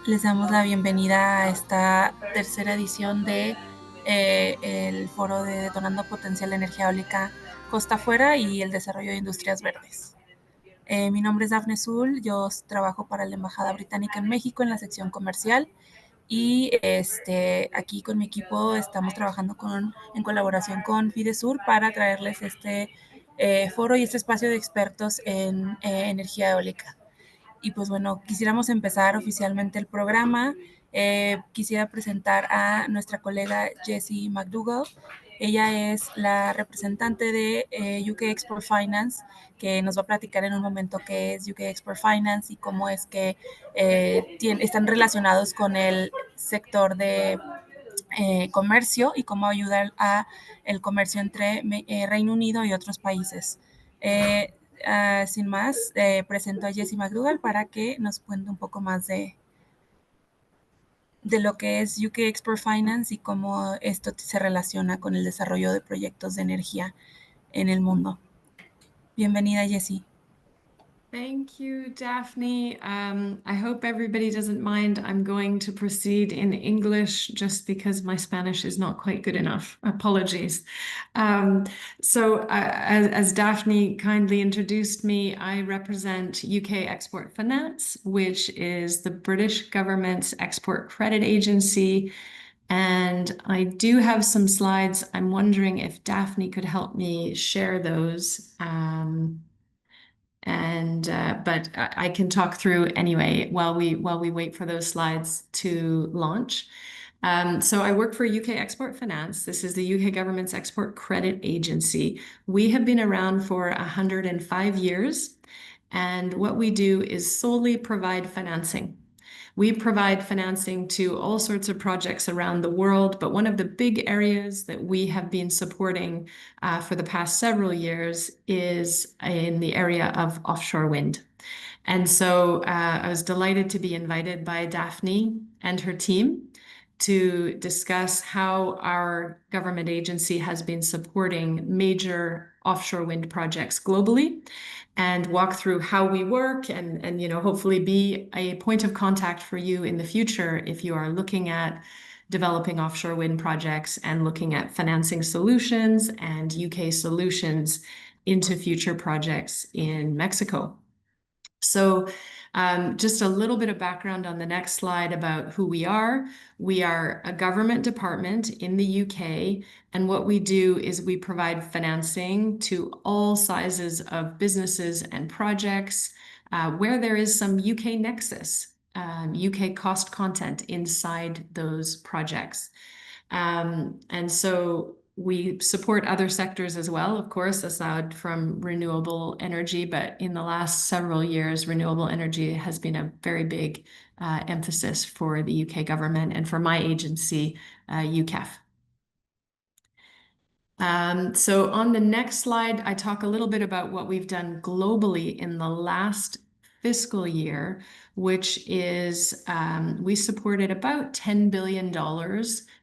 Les damos la bienvenida a esta tercera edición de el foro de Detonando, Potencial, energía eólica, costa afuera y el desarrollo de industrias verdes. Mi nombre es Dafne Zul, yo trabajo para la Embajada Británica en México en la sección comercial y aquí con mi equipo estamos trabajando en colaboración con Fidesur para traerles este foro y este espacio de expertos en energía eólica. Y pues bueno, quisiéramos empezar oficialmente el programa. Quisiera presentar a nuestra colega Jessie McDougall. Ella es la representante de UK Export Finance, que nos va a platicar en un momento qué es UK Export Finance y cómo es que están relacionados con el sector de comercio y cómo ayudar a el comercio entre Reino Unido y otros países. Sin más, presento a Jessie McDougall para que nos cuente un poco más de lo que es UK Export Finance y cómo esto se relaciona con el desarrollo de proyectos de energía en el mundo. Bienvenida, Jessie. Thank you, Daphne. I hope everybody doesn't mind. I'm going to proceed in English just because my Spanish is not quite good enough. Apologies. As Daphne kindly introduced me, I represent UK Export Finance, which is the British government's export credit agency. And I do have some slides. I'm wondering if Daphne could help me share those. But I can talk through anyway while we wait for those slides to launch. So I work for UK Export Finance. This is the UK government's export credit agency. We have been around for 105 years, and what we do is solely provide financing. We provide financing to all sorts of projects around the world, but one of the big areas that we have been supporting for the past several years is in the area of offshore wind. And so I was delighted to be invited by Daphne and her team to discuss how our government agency has been supporting major offshore wind projects globally and walk through how we work and hopefully be a point of contact for you in the future if you are looking at developing offshore wind projects and looking at financing solutions and UK solutions into future projects in Mexico. So just a little bit of background on the next slide about who we are. We are a government department in the UK, and what we do is we provide financing to all sizes of businesses and projects where there is some UK nexus, UK cost content inside those projects. And so we support other sectors as well, of course, aside from renewable energy. But in the last several years, renewable energy has been a very big emphasis for the UK government and for my agency, UKEF. So on the next slide, I talk a little bit about what we've done globally in the last fiscal year, which is we supported about $10 billion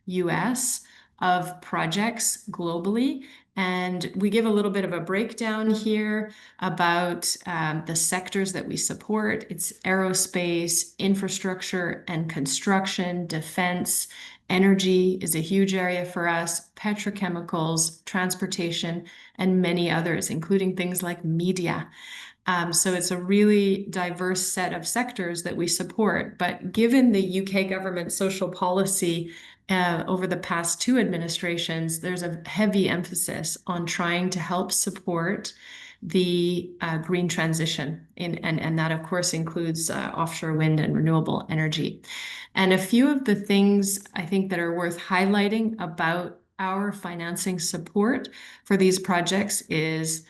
US of projects globally. And we give a little bit of a breakdown here about the sectors that we support. It's aerospace, infrastructure and construction, defense. Energy is a huge area for us, petrochemicals, transportation, and many others, including things like media. So it's a really diverse set of sectors that we support. But given the UK government social policy over the past two administrations, there's a heavy emphasis on trying to help support the green transition. And that, of course, includes offshore wind and renewable energy. And a few of the things I think that are worth highlighting about our financing support for these projects is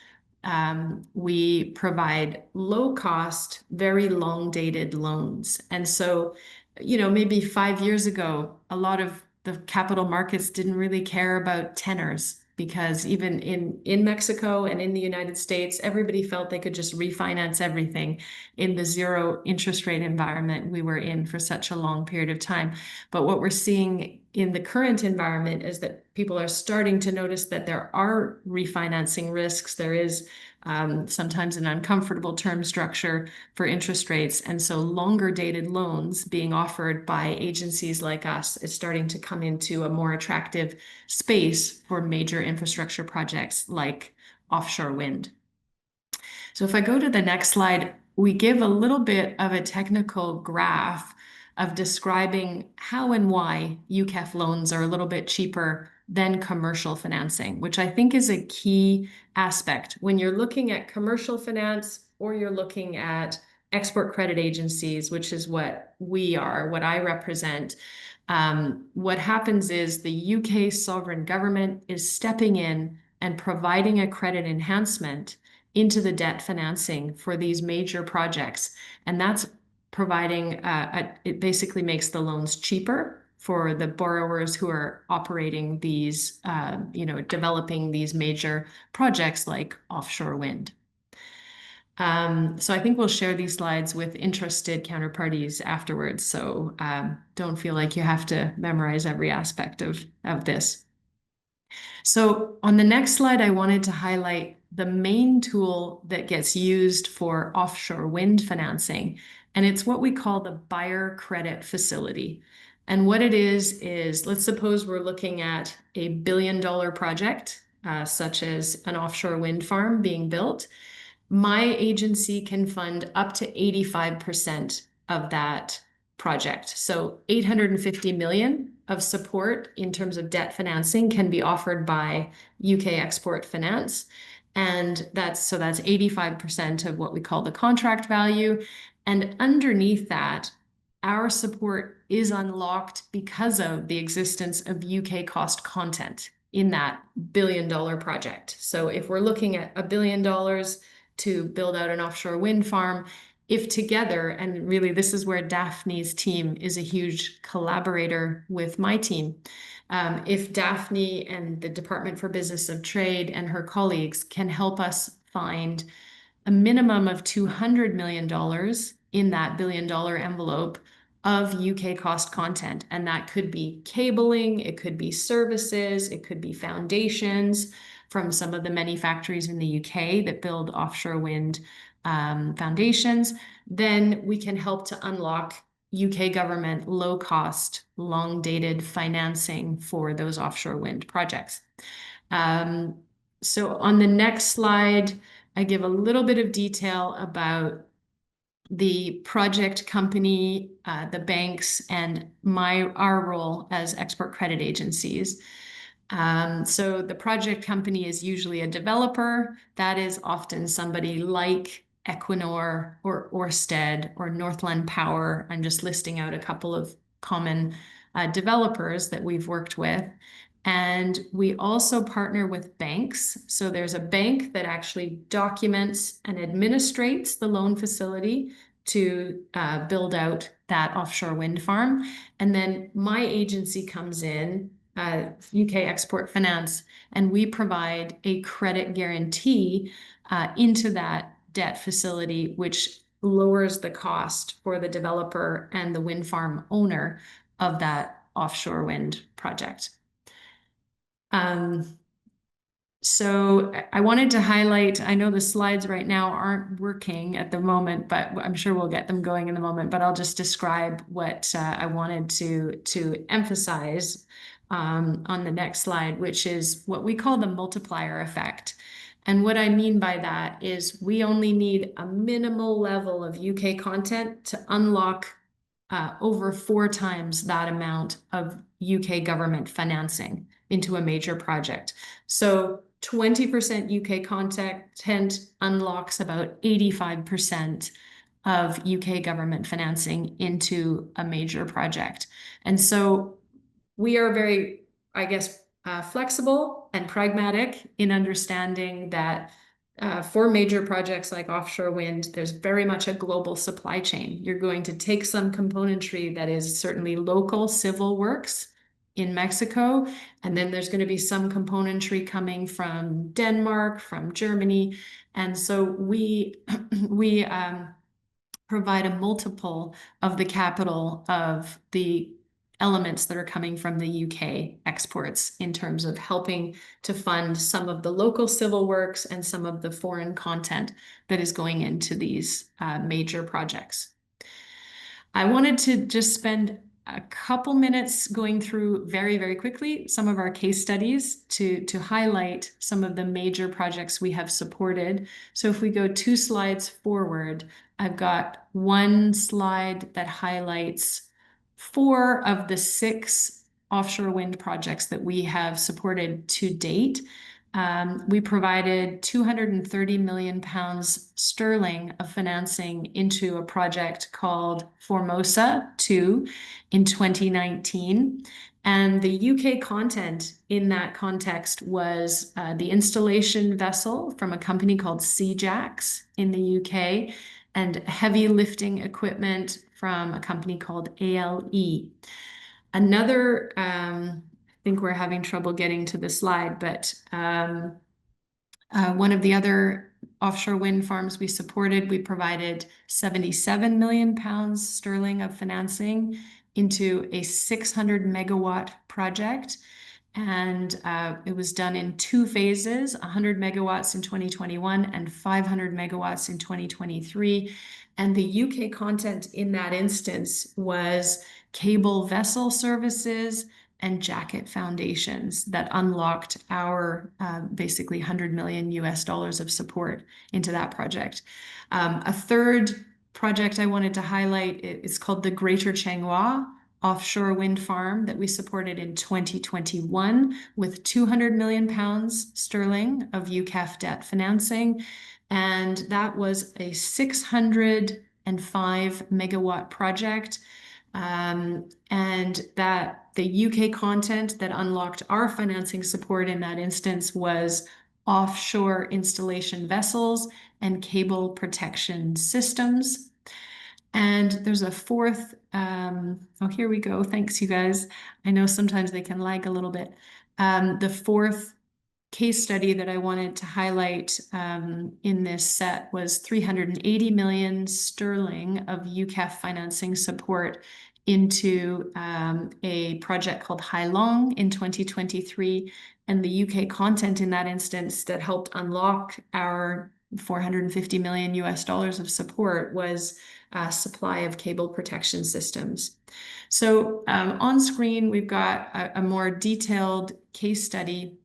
we provide low cost, very long dated loans. And so, maybe 5 years ago, a lot of the capital markets didn't really care about tenors because even in Mexico and in the United States, everybody felt they could just refinance everything in the zero interest rate environment we were in for such a long period of time. But what we're seeing in the current environment is that people are starting to notice that there are refinancing risks. There is sometimes an uncomfortable term structure for interest rates. And so longer dated loans being offered by agencies like us is starting to come into a more attractive space for major infrastructure projects like offshore wind. So if I go to the next slide, we give a little bit of a technical graph of describing how and why UKEF loans are a little bit cheaper than commercial financing, which I think is a key aspect. When you're looking at commercial finance or you're looking at export credit agencies, which is what we are, what I represent, what happens is the UK sovereign government is stepping in and providing a credit enhancement into the debt financing for these major projects. And that's providing, it basically makes the loans cheaper for the borrowers who are operating these, developing these major projects like offshore wind. So I think we'll share these slides with interested counterparties afterwards. So don't feel like you have to memorize every aspect of this. So on the next slide, I wanted to highlight the main tool that gets used for offshore wind financing, and it's what we call the buyer credit facility. And what it is let's suppose we're looking at a $1 billion project, such as an offshore wind farm being built. My agency can fund up to 85% of that project. So 850 million of support in terms of debt financing can be offered by UK Export Finance. And that's 85% of what we call the contract value. And underneath that, our support is unlocked because of the existence of UK cost content in that $1 billion project. So if we're looking at $1 billion to build out an offshore wind farm, if together, and really this is where Daphne's team is a huge collaborator with my team, if Daphne and the Department for Business of Trade and her colleagues can help us find a minimum of $200 million in that $1 billion envelope of UK cost content. And that could be cabling, it could be services, it could be foundations from some of the many factories in the UK that build offshore wind foundations. Then we can help to unlock UK government low-cost, long-dated financing for those offshore wind projects. So on the next slide, I give a little bit of detail about the project company, the banks, and our role as export credit agencies. So the project company is usually a developer. That is often somebody like Equinor or Ørsted or Northland Power. I'm just listing out a couple of common developers that we've worked with. And we also partner with banks. So there's a bank that actually documents and administrates the loan facility to build out that offshore wind farm. And then my agency comes in, UK Export Finance, and we provide a credit guarantee into that debt facility, which lowers the cost for the developer and the wind farm owner of that offshore wind project. So I wanted to highlight, I know the slides right now aren't working at the moment, but I'm sure we'll get them going in a moment, but I'll just describe what I wanted to emphasize on the next slide, which is what we call the multiplier effect. And what I mean by that is we only need a minimal level of UK content to unlock over 4 times that amount of UK government financing into a major project. So 20% UK content unlocks about 85% of UK government financing into a major project. And so we are very, I guess, flexible and pragmatic in understanding that for major projects like offshore wind, there's very much a global supply chain. You're going to take some componentry that is certainly local civil works in Mexico, and then there's going to be some componentry coming from Denmark, from Germany. And so we provide a multiple of the capital of the elements that are coming from the UK exports in terms of helping to fund some of the local civil works and some of the foreign content that is going into these major projects. I wanted to just spend a couple minutes going through very, very quickly some of our case studies to highlight some of the major projects we have supported. So if we go 2 slides forward, I've got one slide that highlights 4 of the 6 offshore wind projects that we have supported to date. We provided 230 million pounds sterling of financing into a project called Formosa 2 in 2019. And the UK content in that context was the installation vessel from a company called Seajacks in the UK and heavy lifting equipment from a company called ALE. Another, I think we're having trouble getting to the slide, but one of the other offshore wind farms we supported, we provided 77 million pounds sterling of financing into a 600 megawatt project. And it was done in 2 phases, 100 megawatts in 2021 and 500 megawatts in 2023. And the UK content in that instance was cable vessel services and jacket foundations that unlocked our basically 100 million US dollars of support into that project. A third project I wanted to highlight is called the Greater Changhua offshore wind farm that we supported in 2021 with 200 million pounds sterling of UKEF debt financing. And that was a 605 megawatt project. And that the UK content that unlocked our financing support in that instance was offshore installation vessels and cable protection systems. And there's a fourth, oh, here we go. Thanks, you guys. I know sometimes they can lag a little bit. The fourth case study that I wanted to highlight in this set was 380 million sterling of UKEF financing support into a project called Hai Long in 2023. And the UK content in that instance that helped unlock our 450 million US dollars of support was supply of cable protection systems. So on screen, we've got a more detailed case study,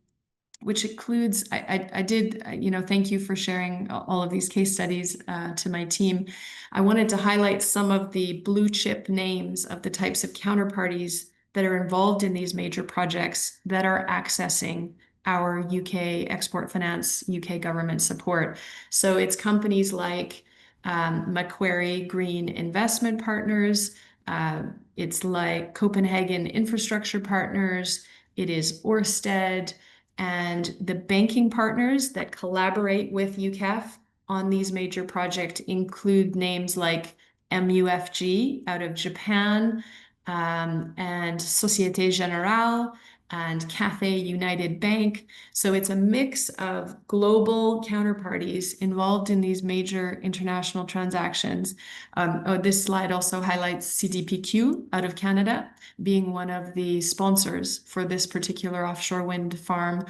which includes, I did, thank you for sharing all of these case studies to my team. I wanted to highlight some of the blue chip names of the types of counterparties that are involved in these major projects that are accessing our UK export finance, UK government support. So it's companies like Macquarie Green Investment Partners, it's like Copenhagen Infrastructure Partners, it is Ørsted, and the banking partners that collaborate with UKEF on these major projects include names like MUFG out of Japan, and Société Générale, and Cathay United Bank. So it's a mix of global counterparties involved in these major international transactions. This slide also highlights CDPQ out of Canada, being one of the sponsors for this particular offshore wind farm.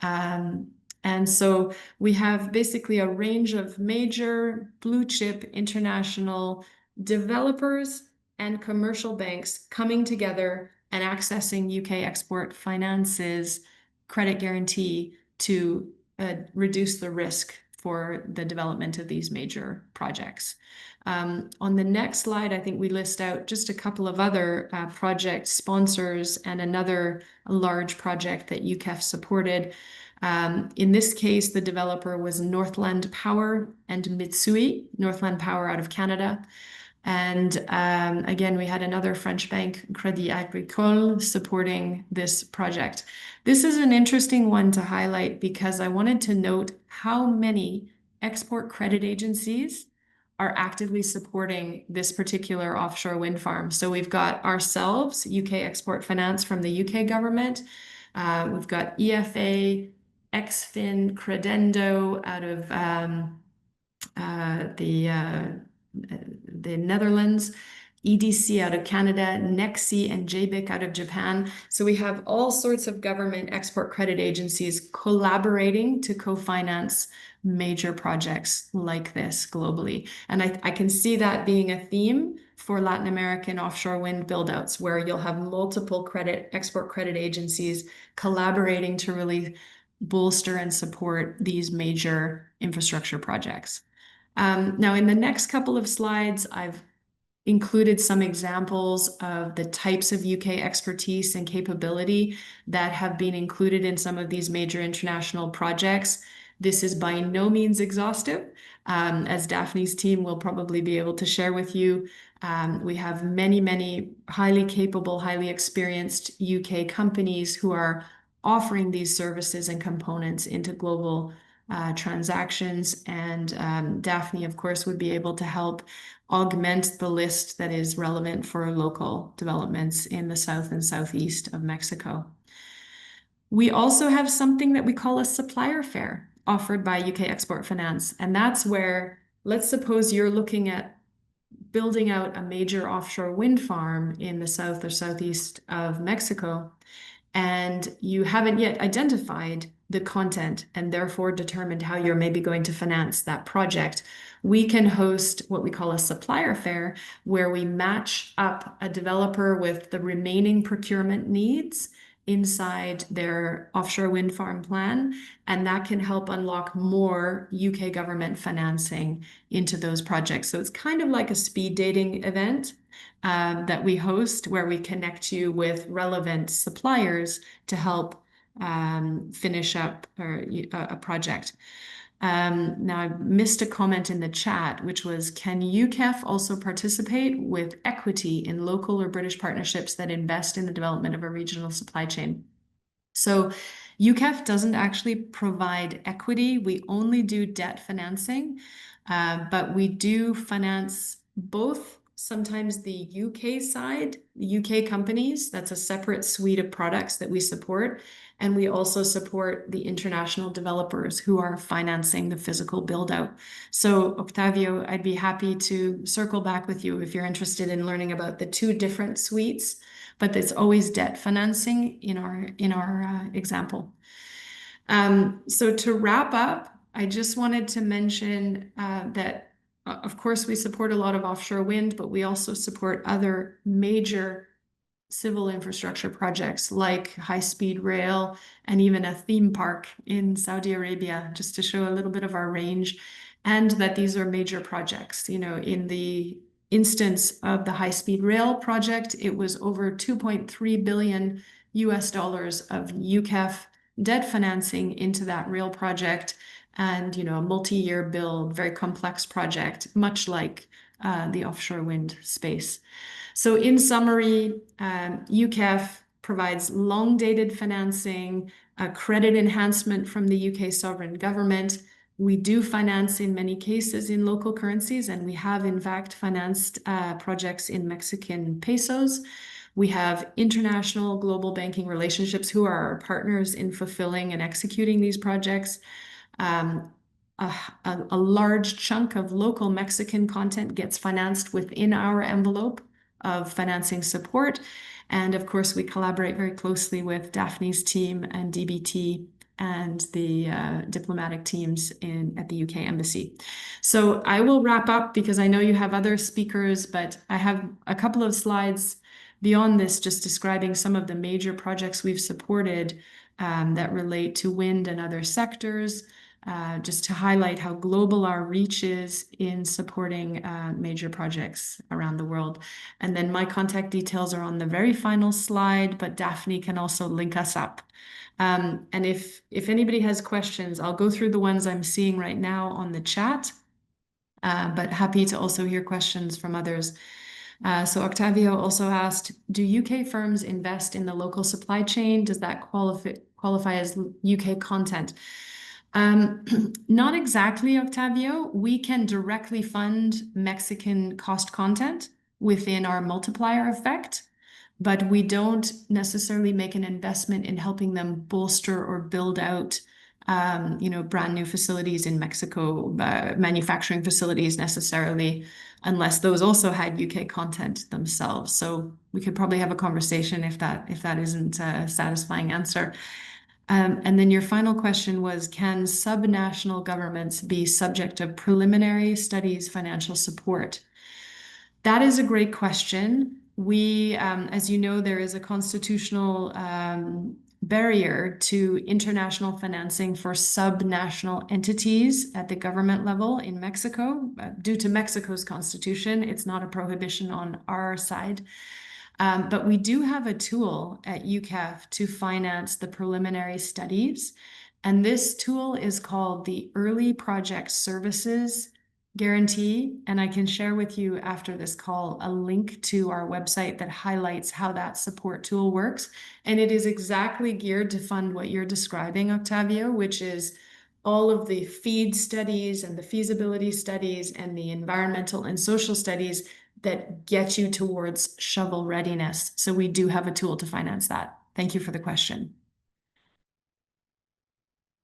And so we have basically a range of major blue chip international developers and commercial banks coming together and accessing UK export finance's credit guarantee to reduce the risk for the development of these major projects. On the next slide, I think we list out just a couple of other project sponsors and another large project that UKEF supported. In this case, the developer was Northland Power and Mitsui, Northland Power out of Canada. And again, we had another French bank, Crédit Agricole, supporting this project. This is an interesting one to highlight because I wanted to note how many export credit agencies are actively supporting this particular offshore wind farm. So we've got ourselves, UK Export Finance from the UK government. We've got EFA, Exfin, Credendo out of the Netherlands. EDC out of Canada, NEXI and JBIC out of Japan. So we have all sorts of government export credit agencies collaborating to co-finance major projects like this globally. And I can see that being a theme for Latin American offshore wind buildouts, where you'll have multiple export credit agencies collaborating to really bolster and support these major infrastructure projects. Now, in the next couple of slides, I've included some examples of the types of UK expertise and capability that have been included in some of these major international projects. This is by no means exhaustive, as Daphne's team will probably be able to share with you. We have many, many highly capable, highly experienced UK companies who are offering these services and components into global transactions. And Daphne, of course, would be able to help augment the list that is relevant for local developments in the south and southeast of Mexico. We also have something that we call a supplier fair offered by UK Export Finance. And that's where, let's suppose you're looking at building out a major offshore wind farm in the south or southeast of Mexico, and you haven't yet identified the content and therefore determined how you're maybe going to finance that project. We can host what we call a supplier fair, where we match up a developer with the remaining procurement needs inside their offshore wind farm plan, and that can help unlock more UK government financing into those projects. So it's kind of like a speed dating event that we host, where we connect you with relevant suppliers to help finish up a project. Now, I missed a comment in the chat, which was, can UKEF also participate with equity in local or British partnerships that invest in the development of a regional supply chain? So UKEF doesn't actually provide equity. We only do debt financing, but we do finance both. Sometimes the UK side, the UK companies, that's a separate suite of products that we support. And we also support the international developers who are financing the physical build out. So Octavio, I'd be happy to circle back with you if you're interested in learning about the two different suites, but it's always debt financing in our example. So to wrap up, I just wanted to mention that of course, we support a lot of offshore wind, but we also support other major civil infrastructure projects like high-speed rail and even a theme park in Saudi Arabia, just to show a little bit of our range, and that these are major projects. You know, in the instance of the high-speed rail project, it was over 2.3 billion US dollars of UKEF debt financing into that rail project. And, you know, a multi-year build, very complex project, much like the offshore wind space. So in summary, UKEF provides long-dated financing, a credit enhancement from the UK sovereign government. We do finance in many cases in local currencies, and we have in fact financed projects in Mexican pesos. We have international global banking relationships who are our partners in fulfilling and executing these projects. A large chunk of local Mexican content gets financed within our envelope of financing support. And of course, we collaborate very closely with Daphne's team and DBT and the diplomatic teams at the UK Embassy. So I will wrap up because I know you have other speakers, but I have a couple of slides beyond this just describing some of the major projects we've supported that relate to wind and other sectors. Just to highlight how global our reach is in supporting major projects around the world. And then my contact details are on the very final slide, but Daphne can also link us up. And if anybody has questions, I'll go through the ones I'm seeing right now on the chat, but happy to also hear questions from others. So Octavio also asked, do UK firms invest in the local supply chain? Does that qualify as UK content? Not exactly, Octavio. We can directly fund Mexican cost content within our multiplier effect, but we don't necessarily make an investment in helping them bolster or build out brand new facilities in Mexico, manufacturing facilities necessarily, unless those also had UK content themselves. So we could probably have a conversation if that isn't a satisfying answer. And then your final question was, can subnational governments be subject of preliminary studies financial support? That is a great question. We, as you know, there is a constitutional barrier to international financing for subnational entities at the government level in Mexico. Due to Mexico's constitution, it's not a prohibition on our side. But we do have a tool at UCAF to finance the preliminary studies. And this tool is called the Early Project Services Guarantee. And I can share with you after this call a link to our website that highlights how that support tool works. And it is exactly geared to fund what you're describing, Octavio, which is all of the FEED studies and the feasibility studies and the environmental and social studies that get you towards shovel readiness. So we do have a tool to finance that. Thank you for the question.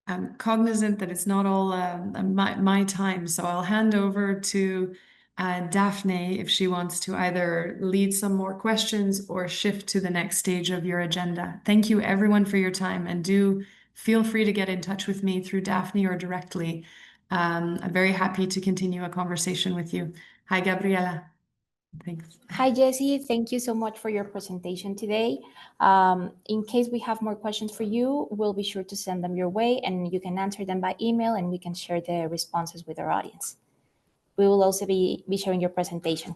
I'm cognizant that it's not all my time, so I'll hand over to Daphne if she wants to either lead some more questions or shift to the next stage of your agenda. Thank you everyone for your time, and do feel free to get in touch with me through Daphne or directly. I'm very happy to continue a conversation with you. Hi, Gabriela. Thanks. Hi, Jessie. Thank you so much for your presentation today. In case we have more questions for you, we'll be sure to send them your way, and you can answer them by email, and we can share the responses with our audience. We will also be sharing your presentation.